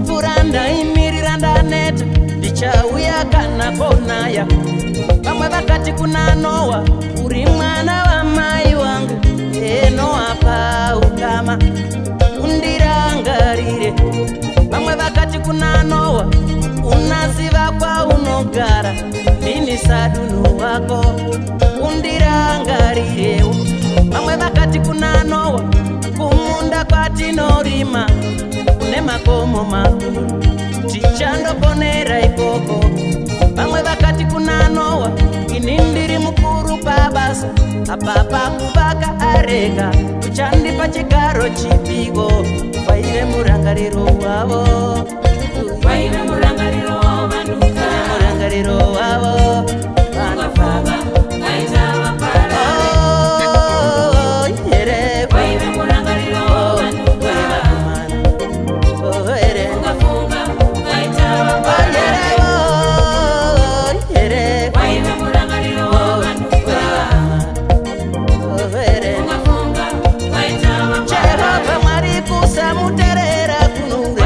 Furanda imirira ndaneta ndichauya kana ponaya. Vamwe vakati kuna Noa, uri mwana wa mai wangu, Noa pa ukama undirangarire. Vamwe vakati kuna Noa, unaziva kwa unogara, ndini sadunu wako undirangarire. Vamwe vakati kuna Noa, kumunda kwatinorima kune makomo makuru tichandoponera ikoko. Vamwe vakati kuna Noa, ini ndiri mukuru pabasa apa pakuvaka areka, kuchandipa chigaro chipiko. Waive murangariro wavo, waive murangariro vanduka, murangariro wavo vanduka kaita vapara. Waive murangariro vanduka, ukafunga kaita vapara. Waive murangariro vanduka, ukafunga kaita vapara. Jehova Mwari kusamuterera kunure.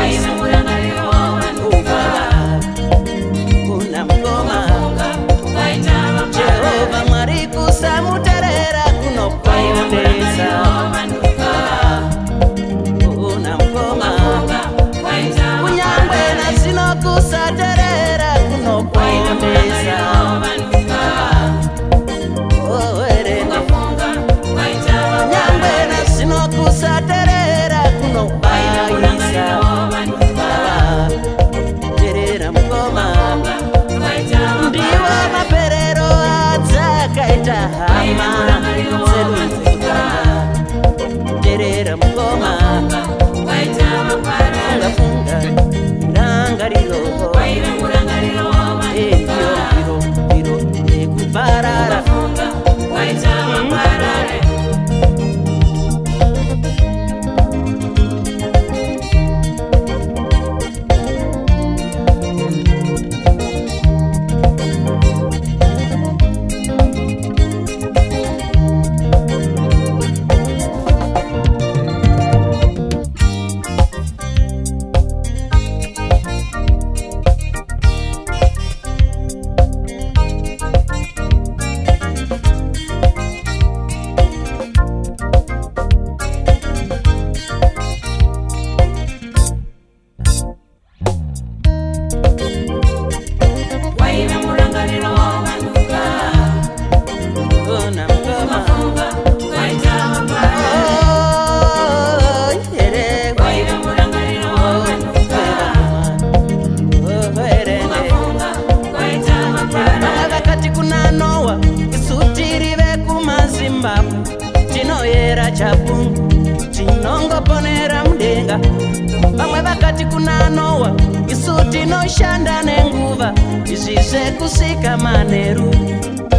vakati kuna Noa, isu tinoshanda nenguva, izvi zvekusika manheru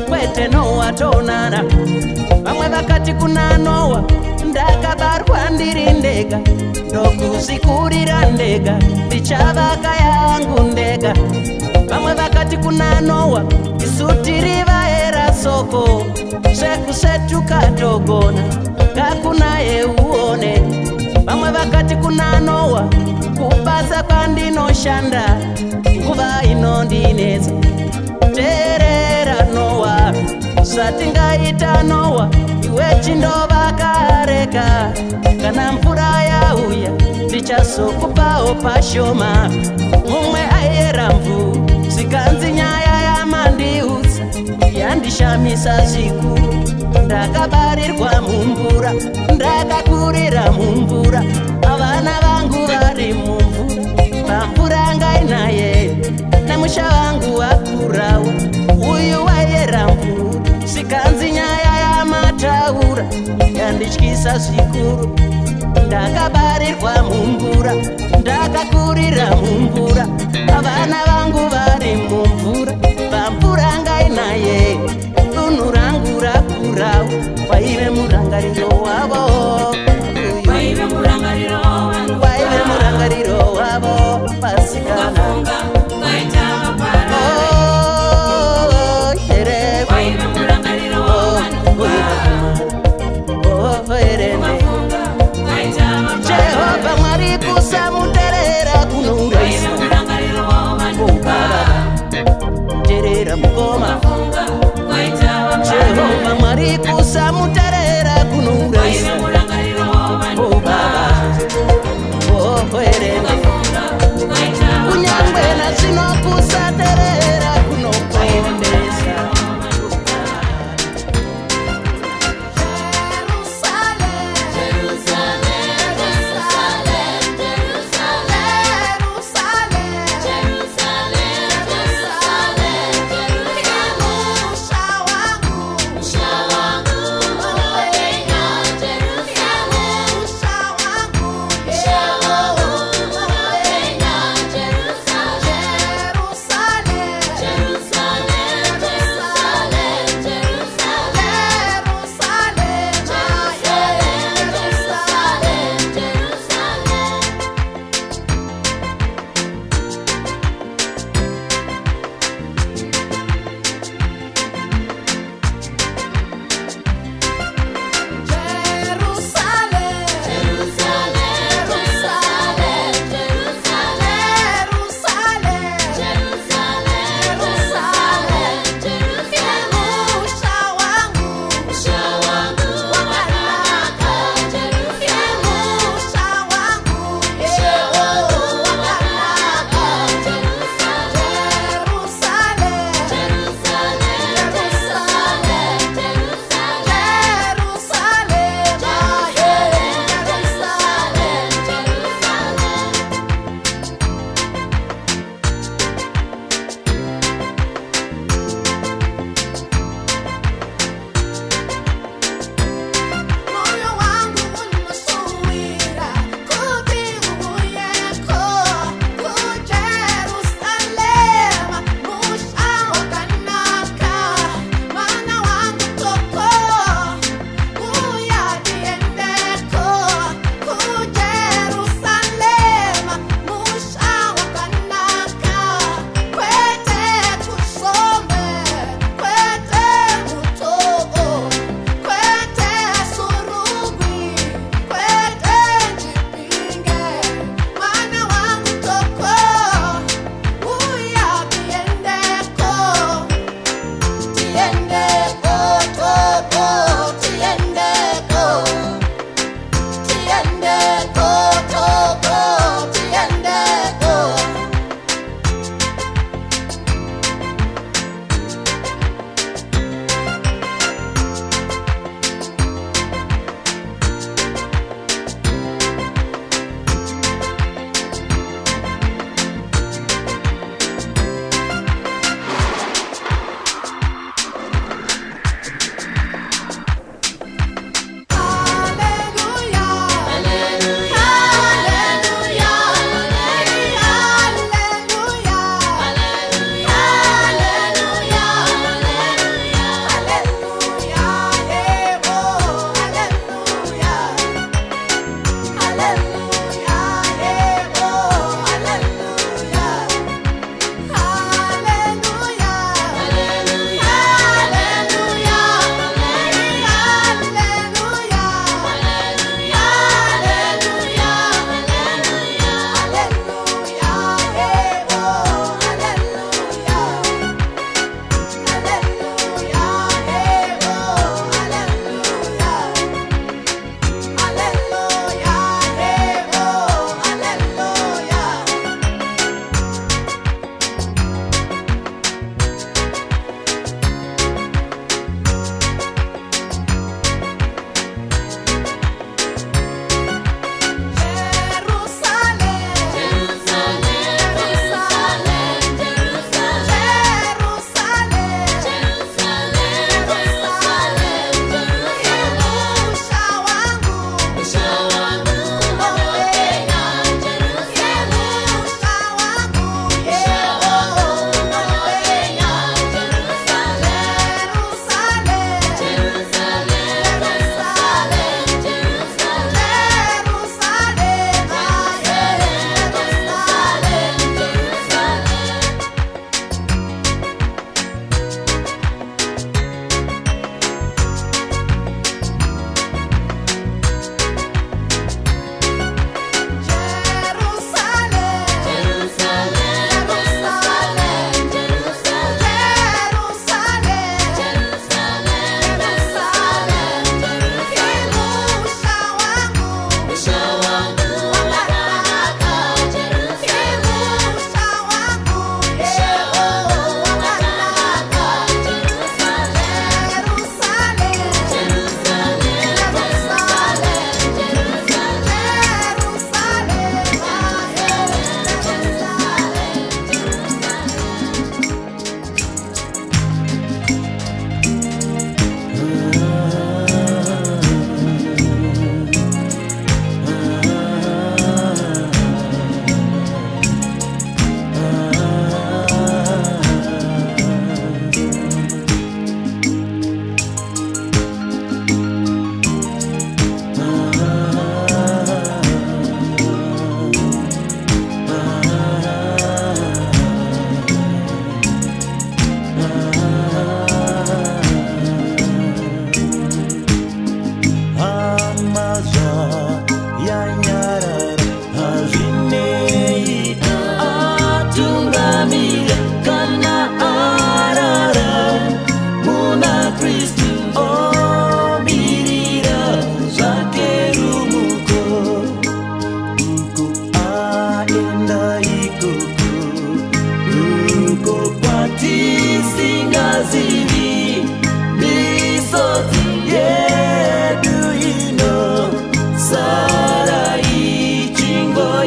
kwete Noa tonara. Vamwe vakati kuna Noa, ndakabarwa ndiri ndega, ndokuzikurira ndega, ndichavaka yangu ndega. Vamwe vakati kuna Noa, isu tiri vaera soko, zvekusetuka togona, kakunaye uone. Vamwe vakati kuna Noa, kubasa kwandinoshanda, nguva inondinetsa. Teerera Noa, usatingaita Noa, iwe chindovaka reka, kana mvura yauya ndichazokupawo pashoma. Mumwe ayera mvuu, zikanzi nyaya yamandiudza, yandishamisa zvikuru. Ndakabarirwa mumvura, ndakakurira mumvura, avana vangu vari mumvura, pamvura ngainaye namusha vangu wakurawo. Uyu wayera mvuu, zikanzi nyaya yamataura, yandityisa zvikuru. Ndakabarirwa mumvura, ndakakurira mumvura, avana vangu vari mumvura, pamvura ngainaye dunhu rangu rakurawo. Waive murangariro wavo, waive murangariro vanhu waive murangariro wavo pasikana. ukafunga ukaita vaparare. Oh, here, Waive murangariro vanhu oh, here, ukafunga ukaita vaparare. Jehova Mwari kusamuterera kunouraisa.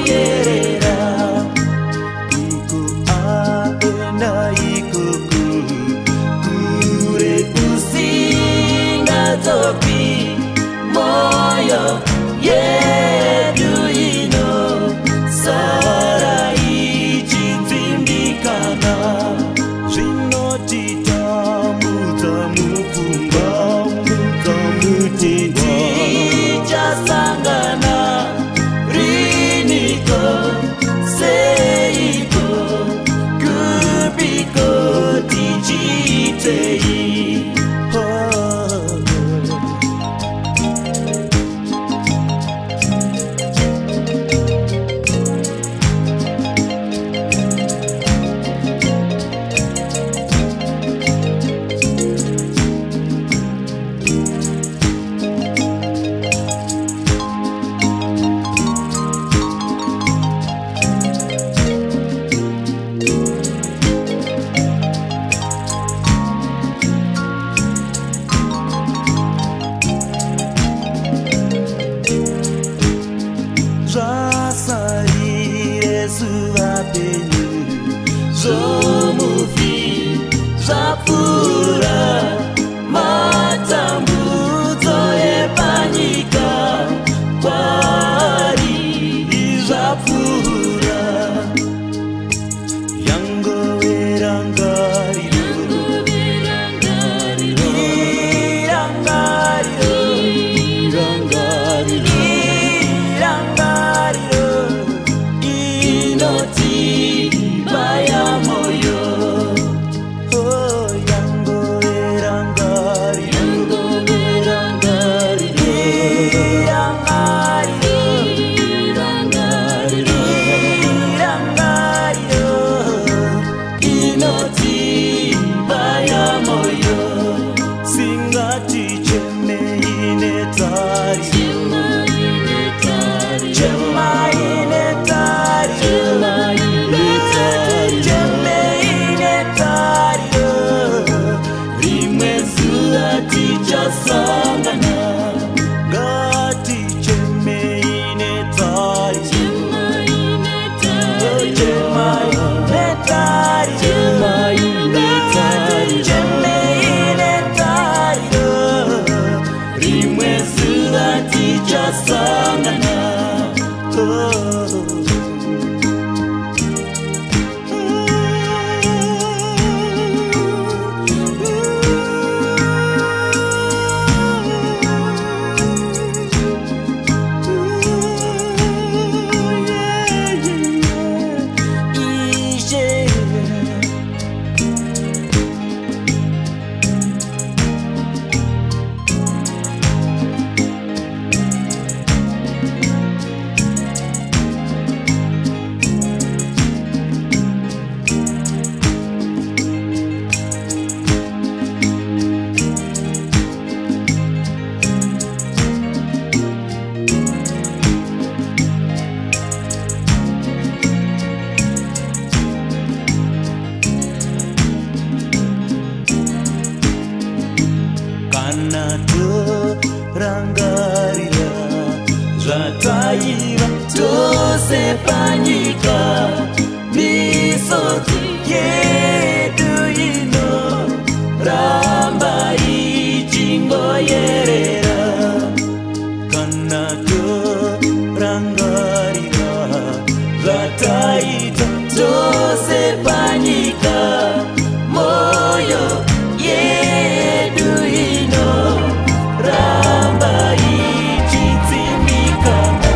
yerera kuku aenda ikuku kure usingazopi moyo yedu ino sara ichipfimbikana zvinotitambudza mupfungwa tichasangana riniko seiko kupiko tichiitei zvasarire zuva penyu zvomufi zvapfuura matambudzo epanyika kwari zvapfuura yangoverangariro inotibaya moyo inotibaya moyo singati chemeinetari rimwe zuva tichasangana ngati chemeinetari rimwe zuva tichasangana kana torangarira zvataiva tose panyika misodzi yedu ino ramba ichingoyerera kana torangarira zvataita tose panyika moyo yedu ino ramba ichidzimbikana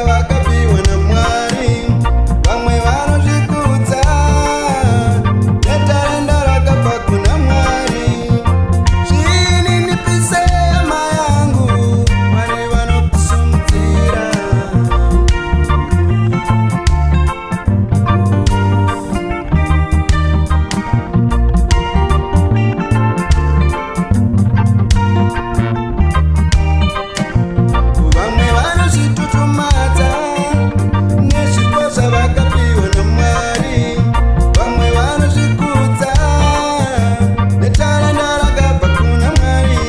vakapiwa naMwari, vamwe vanozvikudza netarenda rakabva kuna Mwari. Zvininipise hama yangu, Mwari vanokusimudzira. Vamwe vanozvitutumadza nezvipo zvavakapiwa naMwari, vamwe vanozvikudza netarenda rakabva kuna Mwari.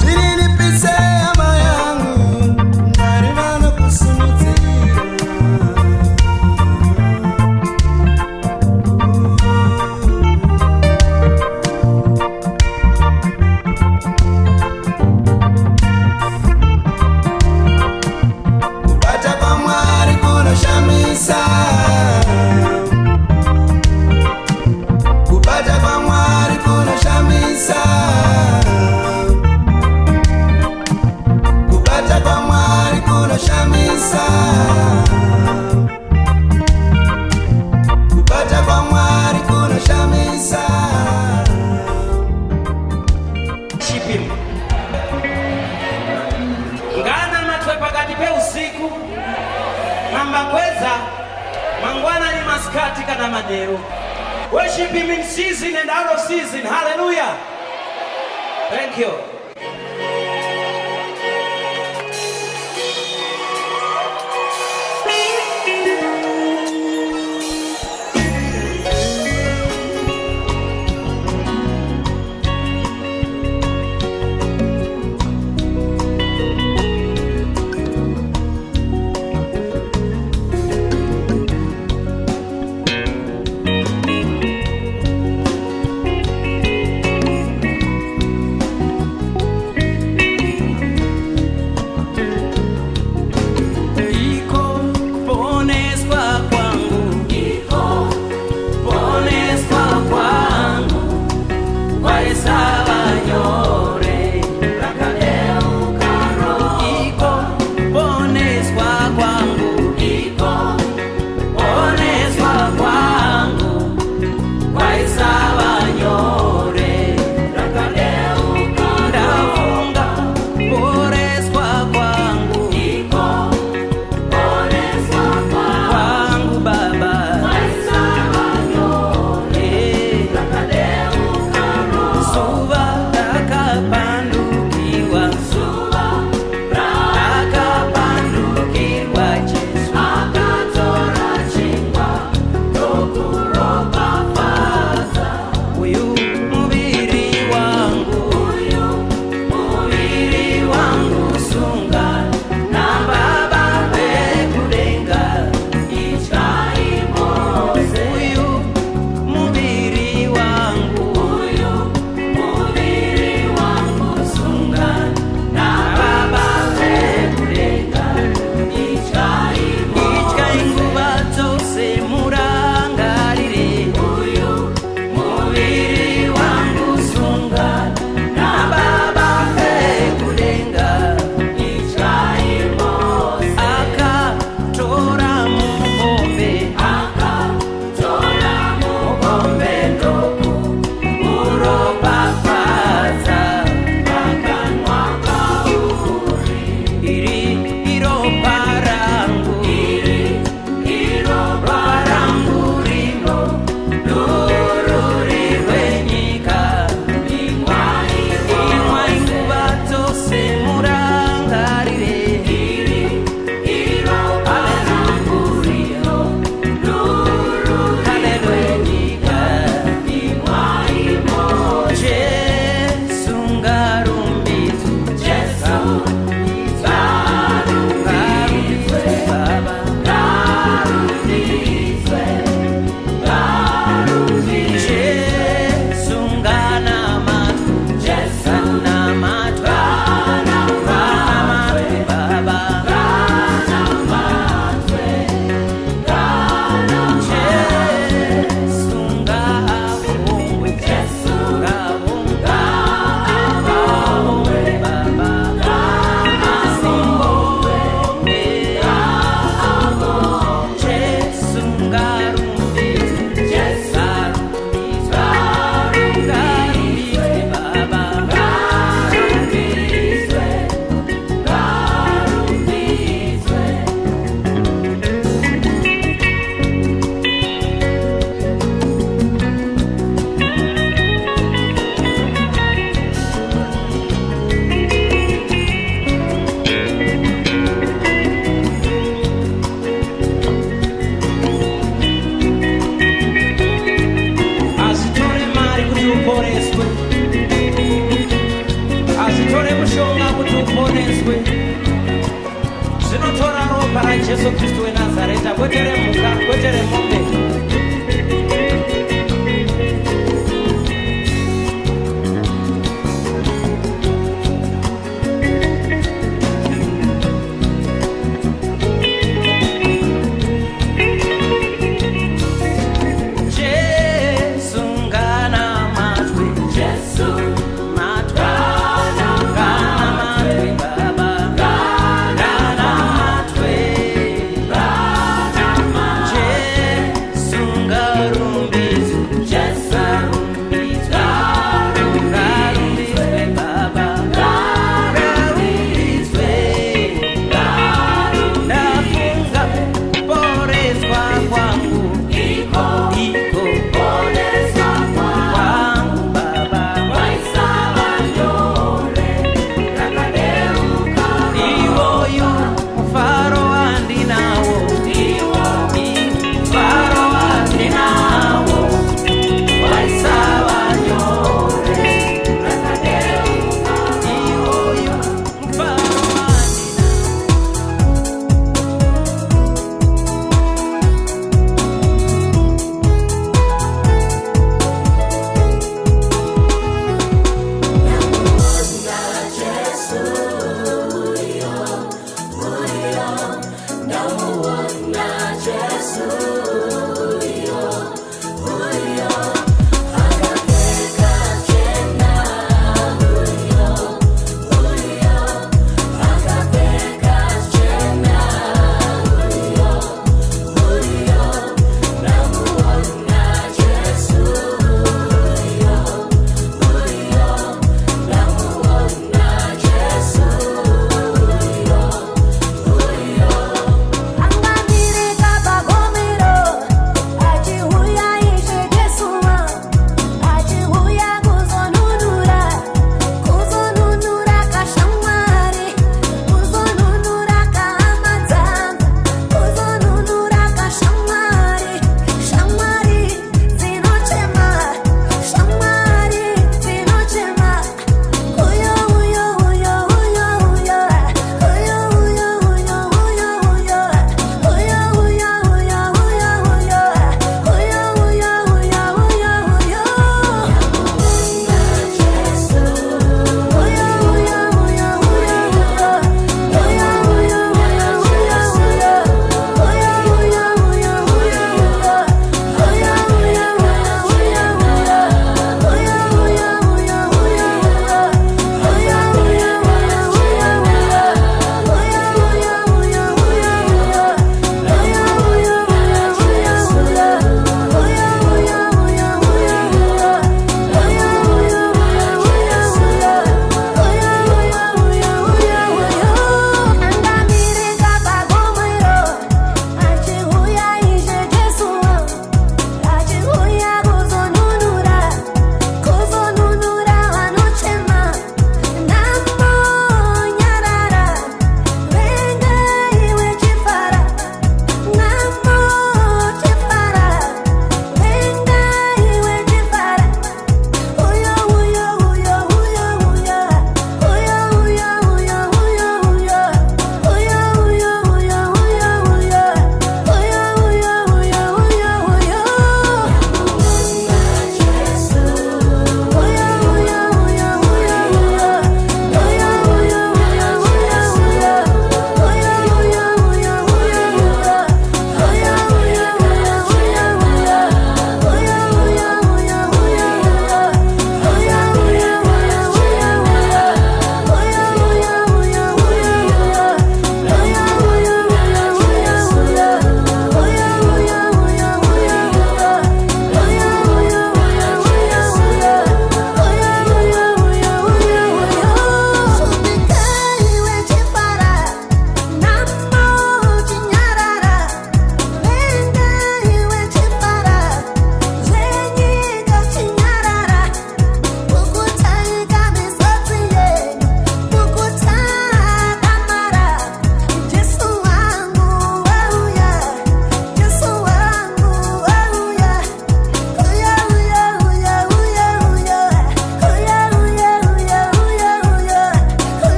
Zvininipise hama yangu, Mwari vanokusimudzira. Kubata kwaMwari kunoshamisa, kubata kwaMwari kunoshamisa, kubata kwaMwari kunoshamisa, kubata kwaMwari kunoshamisa. Shipim. Ngana matwe pakati peusiku mambakweza mangwana ni maskati kana madero. Worship him in season and out of season. Hallelujah. Thank you. ropa ra Jesu Kristu we Nazareta kwetere muka kwetere mombe.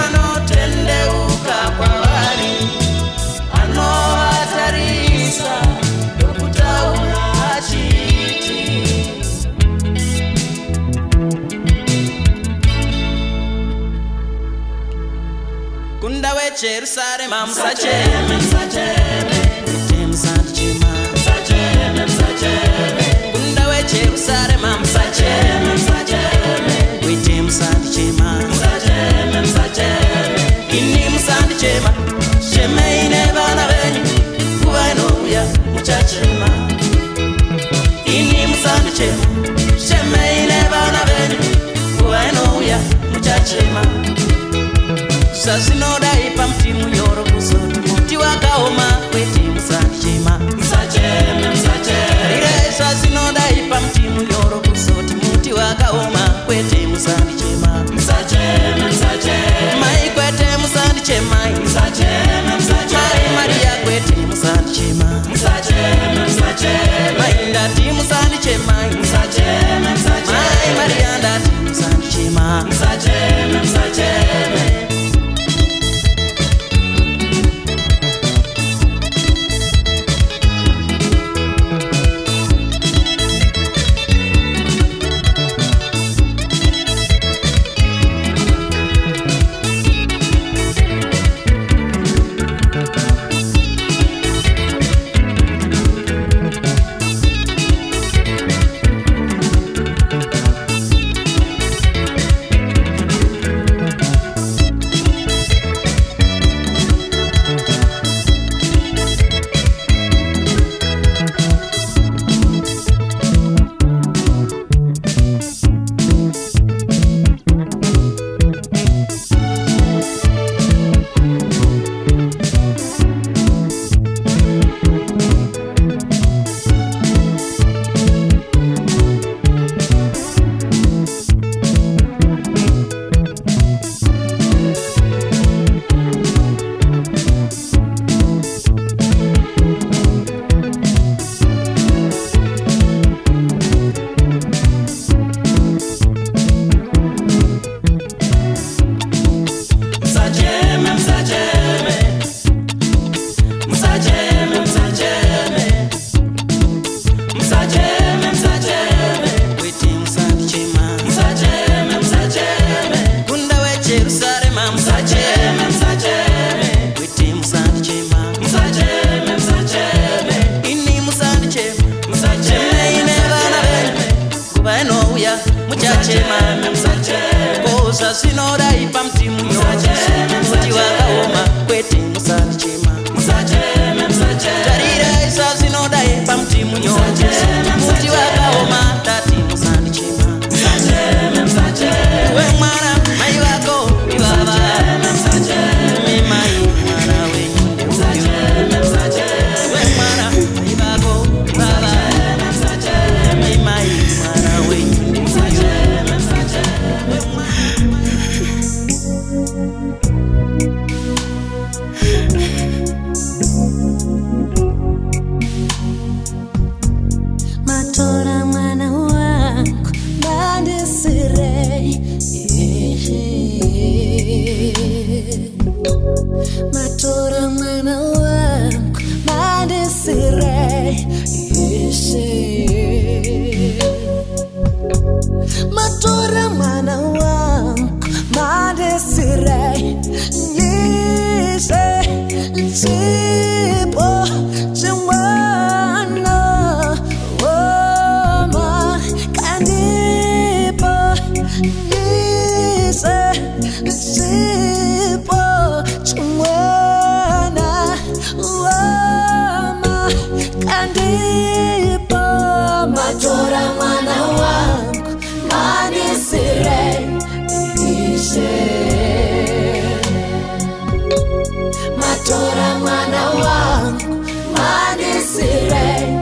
anotendeuka kwa wali anohatarisa dokutaura achiti kunda wejerusarema musacheme musandichema kunda wejerusarema musacheme wete musandichema ini musandichema shemeine vana venyu nguva inouya muchachema ini musandichema shemeine vana venyu nguva inouya muchachema sazinodaipa mti munyoro kuzoti muti wakaoma kwete musandichema ire sazinodaipa mti munyoro kuzoti muti wakaoma kwete musandichema mai kwete musandichema mai maria kwete musandichema mai ndati musandichema mai maria ndati musandichema kosa sinodaipa mti munyoro muti wakaoma kwete musandichema tarira isa sinodaipa mti munyoro muti wakaoma tati musandichema we mwana mai wako ibaba mi mai mwana wenyu we mwana mai wako ibaba mi mai mwana wenyu Matora mwana wangu mandisirei Matora mwana wangu mandisirei Matora mwana wangu mandisirei Tipo chimwana Woma kandipo Yise Tipo chimwana Woma kandipo Matora mwana wangu manisirei Matora mwana wangu manisirei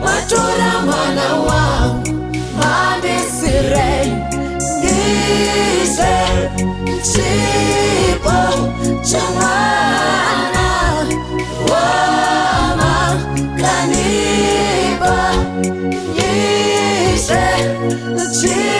Matora mwana wangu manisirei Chipo chamwana Wama kaniba Chipo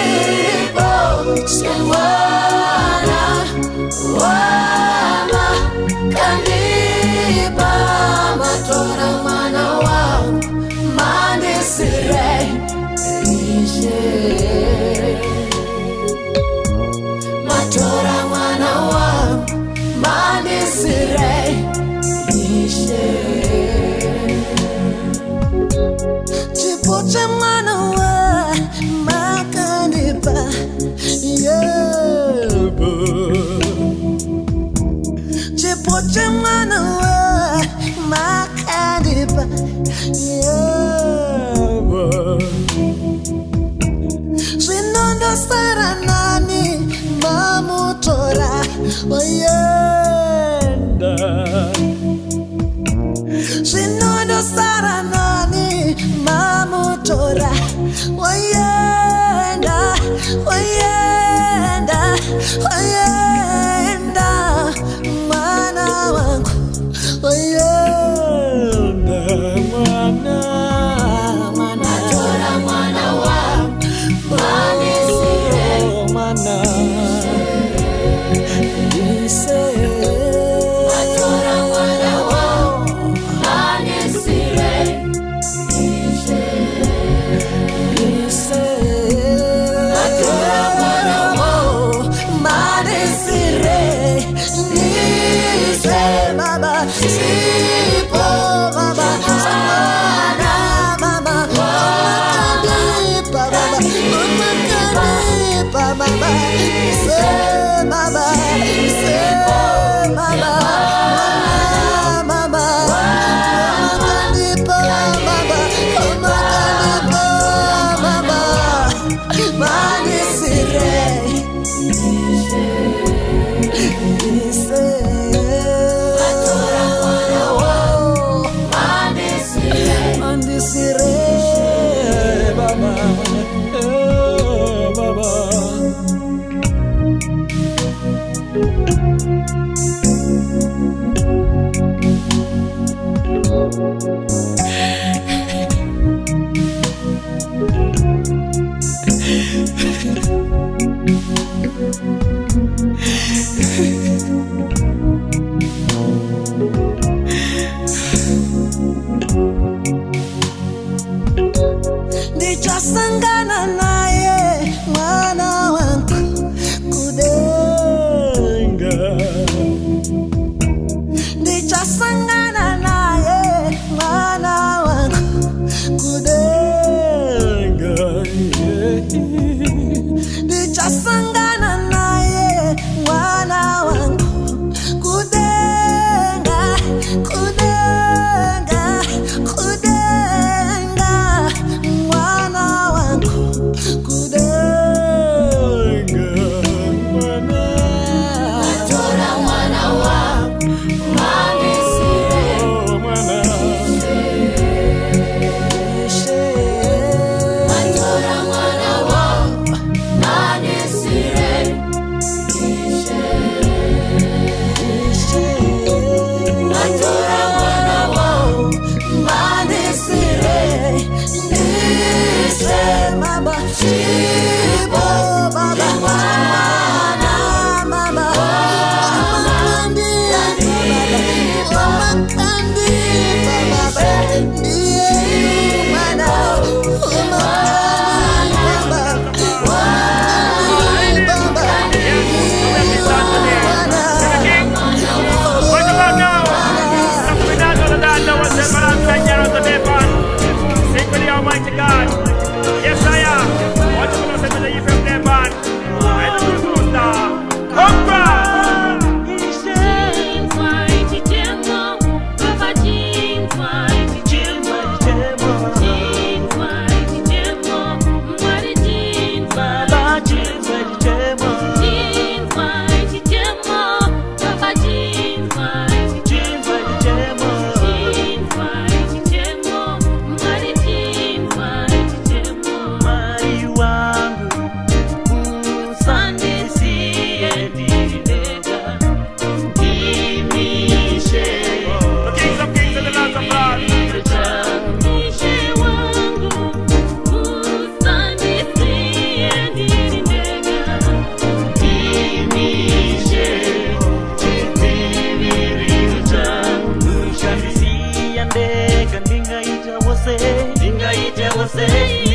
Chipoche mwana wa makanipa yebo. Chipoche mwana wa makanipa yebo. Sinondo saranani mamutora oyenda. Sinondo saranani mamutora oyenda, oyenda, oyenda, mwana wangu oyenda, mwana, mwana, matora mwana wangu, mwana sire, mwana, ise, matora mwana wangu, mwana sire, ise, matora mwana wangu, mwana sire, ise, baba, sipo baba, samana mama, umakanipa baba, umakanipa baba, ise baba, ise baba, mama, umakanipa baba, umakanipa baba, mani sire, ise. Mandisire baba, baba. Ndichasangana naye mwana wangu kudenga. Ndichasangana naye mwana wangu kudenga. Ndichasangana naye mwana wangu kudenga, kudenga, kudenga, mwana wangu kudenga, mwana, matora mwana wangu, mwana sire, mwana, matora mwana wangu, mwana sire, matora mwana wangu, mwana sire, mama, shibo baba, mwana mama, umakandi baba, umakandi baba, ndiye mwana, umakandi baba, umakandi baba, What about now? We not gonna die now. What's that? But I'm saying you're on the day, man. Sing with the Almighty God. Yes, I am. What you gonna say to the Ephraim there, man? I do the star. Come back. Say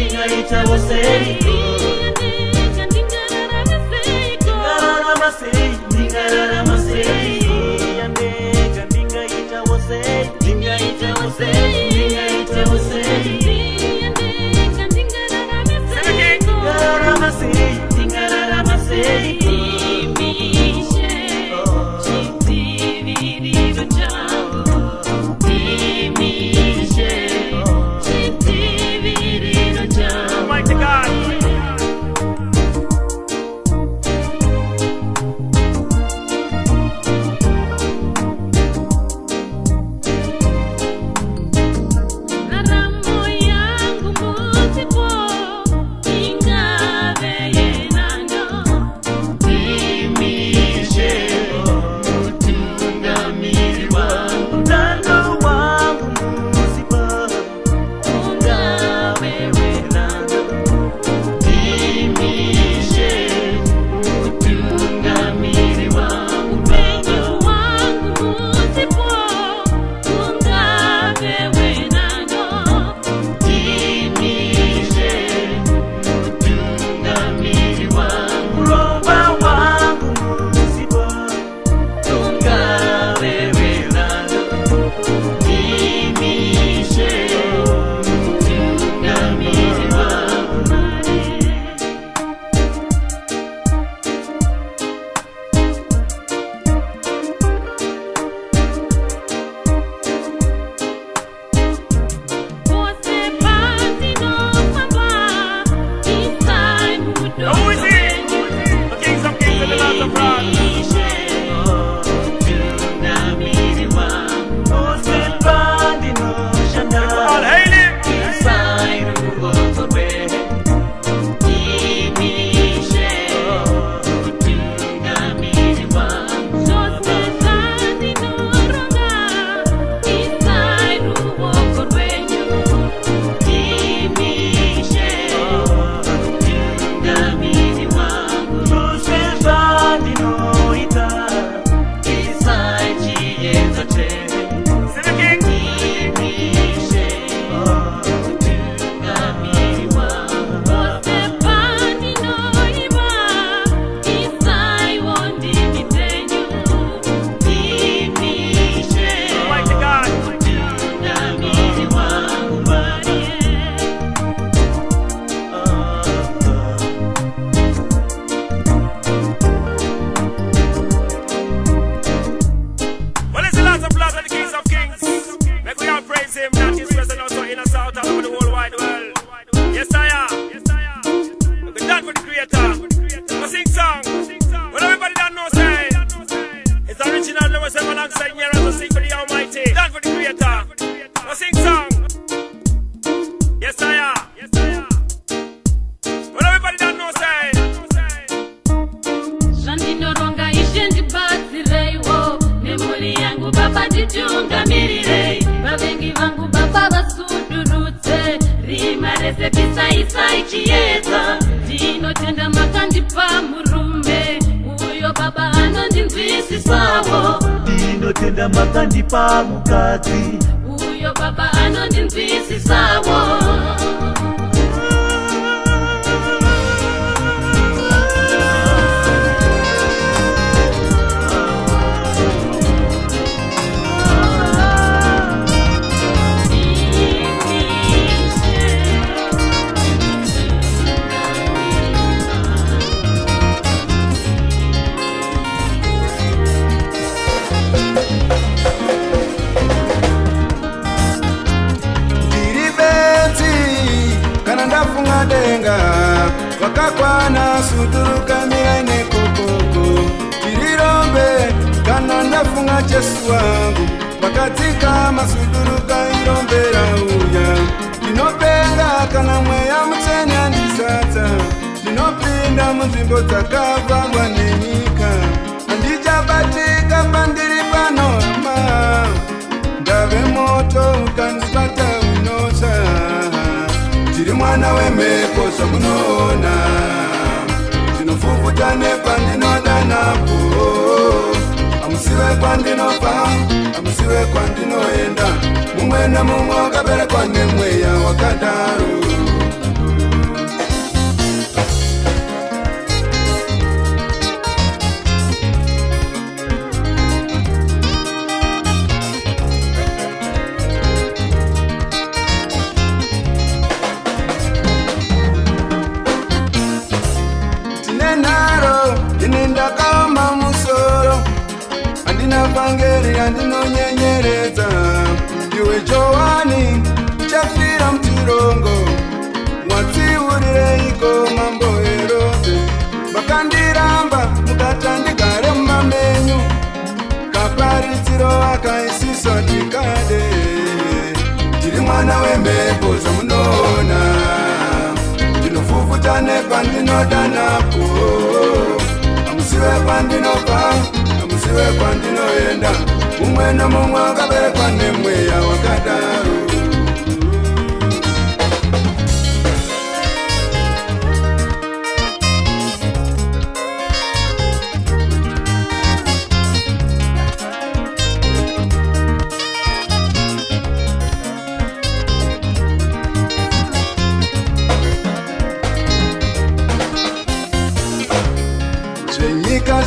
vanditungamirire vavengi vangu baba vasudurutse rima rese tisaisai chiedza ndinotenda makandipa murume uyo baba anondinzwisisawo ndinotenda makandipa mukadzi uyo baba anondinzwisisawo denga wakakwana suturuka miane kokoko tirirombe kana ndafunga Jesu wangu wakatika masuturuka irombera uya ndinopenga kana mweya mutsene andisata ndinopinda munzvimbo dzakavharwa nenyika handichabatika pandiri pano hama ndave moto ukandibata unosha tiri mwana wemhepo zvamunoona ndinofufuta nepandinoda napo amusive kwandinobva amusive kwandinoenda mumwe namumwe wakaberekwa nemweya wakadaro ndakaoma musoro handina vhangeri handinonyenyeredza iwe Johani uchafira mutirongo mwatsiurireiko mambo Herode vakandiramba mukata ndigare mumamenyu kaparidziro akaisisa tikade tiri mwana wemhepo zvamunoona ndinofufuta nepandinoda napo amusive kwandinobva amusive kwandinoenda mumwe nomumwe wakaberekwa nemweya wakadaro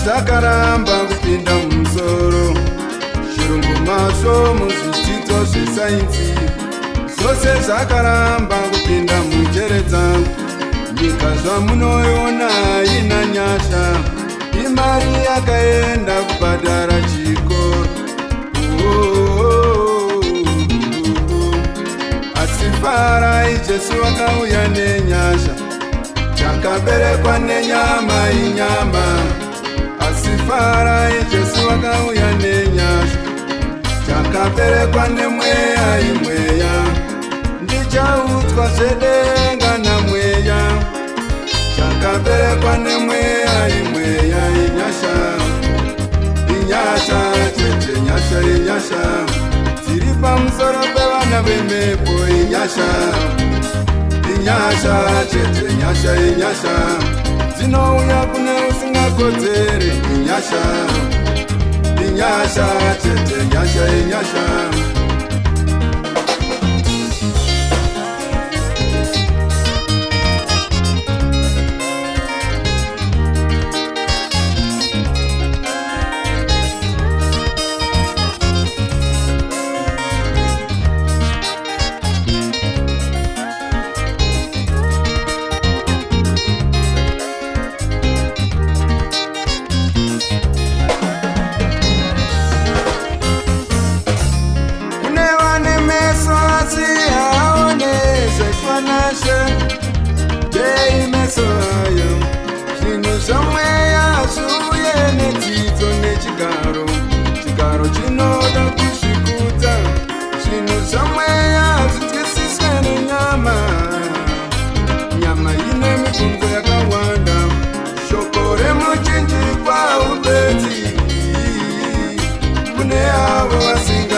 zvakaramba kupinda mumusoro chirungu mazvo muzvidzidzo zvesainzi zvose zvakaramba kupinda munjere dzangu nyika zvamunoiona ina nyasha imari yakaenda kubhadhara chikoro asi farai Jesu wakauya nenyasha chakaberekwa nenyama inyama asifarai Jesu wakauya nenyasha chakaberekwa nemweya imweya ndichaudzwa zvedenga namweya chakaberekwa nemweya imweya inyasha inyasha tete nyasha inyasha dziri pamusoro pevana vemhepo inyasha inyasha tete nyasha inyasha dzinouya kune usingakodzeri inyasha inyasha tete nyasha inyasha zvinhu zvamweya zviuye nedzidzo nechigaro chigaro chinoda kuzvikudza zvinhu zvamweya zvityisiswe nenyama nyama ine mibvunzo yakawanda shoko remuchinjikwa upedzi kune avo vasinga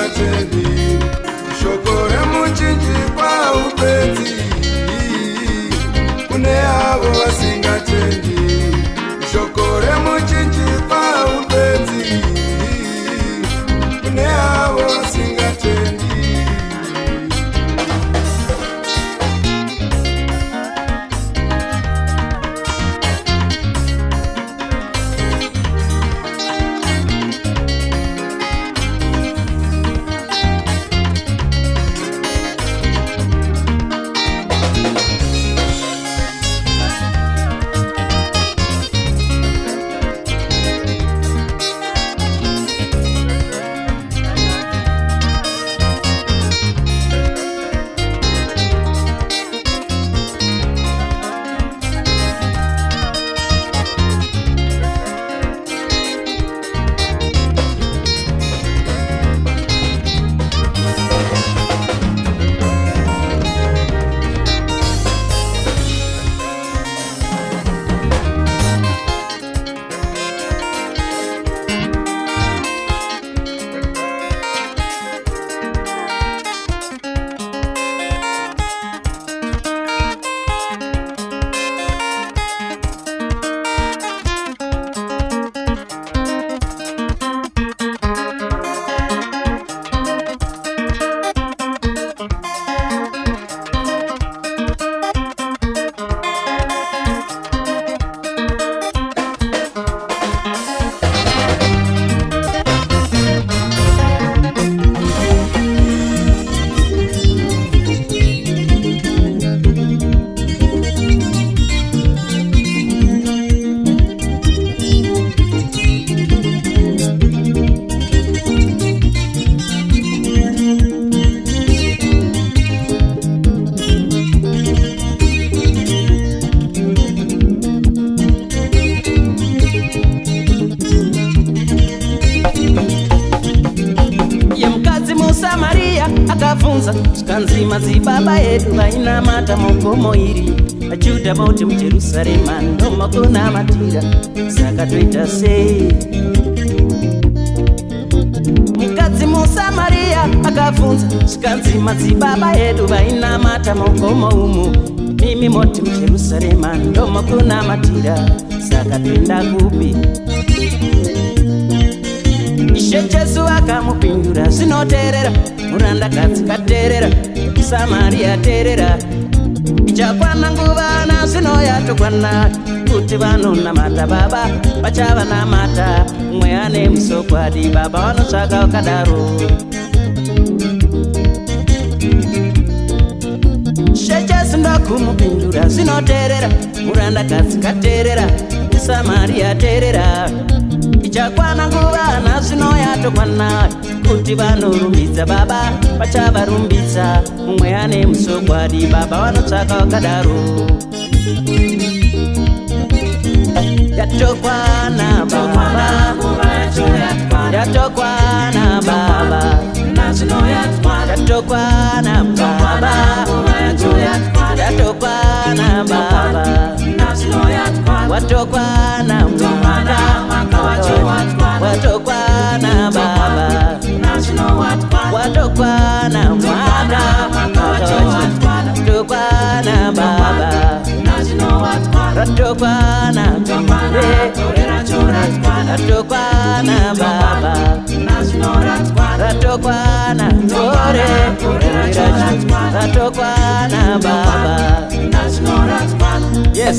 akafunza zvikanzi madzibaba edu vainamata mugomo iri vaJudha voti muJerusarema ndomakunamatira. Saka toita sei? Mukadzi muSamaria akafunza zvikanzi madzibaba edu vainamata mugomo umu, mimi moti muJerusarema ndomakunamatira. Saka toenda kupi? Ishe Jesu akamupindura, zvinoteerera murandakadzi kateerera, Samaria teerera. Ichakwana nguva nazvino yatokwana kuti vanonamata baba vachavanamata. Umwe ane musokwadi baba vanotsvaka wakadaro. Ishe Jesu ndokumupindura, zvinoteerera murandakadzi kateerera, Samaria teerera. Ichakwana nguva nazvino yatokwana kuti vanorumbidza baba vachavarumbidza. Umwe ane musokwadi baba vanotsvaka wakadaro. Yatokwana baba, yatokwana baba, yatokwana baba, yatokwana baba, watokwana mwaka, watokwana baba, watokwana mwaka, watokwana baba, ratokwana ratokwana baba, ratokwana tore, ratokwana baba. Yes.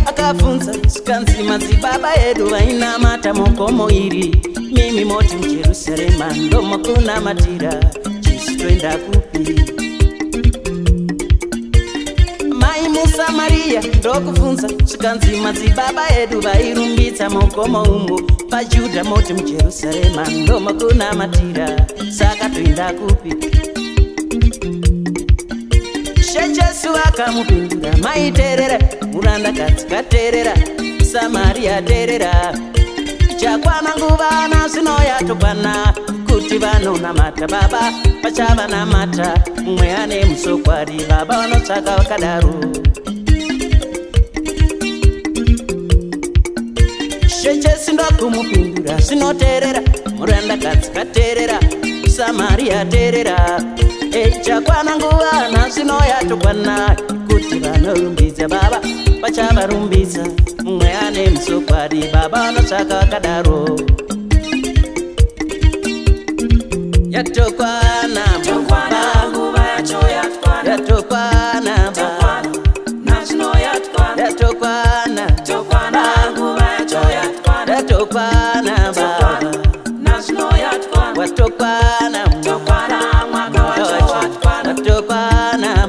Akafunza zvikanzi madzibaba edu vainamata mugomo iri, mimi moti muJerusarema ndomakunamatira. Jesu toenda kupi? Mai muSamaria ndokufunza zvikanzi madzibaba edu vairumbidza mugomo umu, vaJudha moti muJerusarema ndomakunamatira. Saka toenda kupi? Jesu akamupindura, mai teerera murandakadzi kateerera, Samaria teerera. Ichakwana nguva nazvino yatokwana kuti vanonamata baba vachavanamata. Umwe ane musokwadi baba vanotsvaka wakadaro. Jesu ndokumupindura, zvinoteerera murandakadzi kateerera, Samaria teerera. Ichakwana nguva nazvino yatokwana kuti vanorumbidza baba vachavarumbidza. Umwe ane musokwadi baba vanotsvaka wakadaro. Yatokwana baba, yatokwana baba, yatokwana yatokwana baba, watokwana watokwana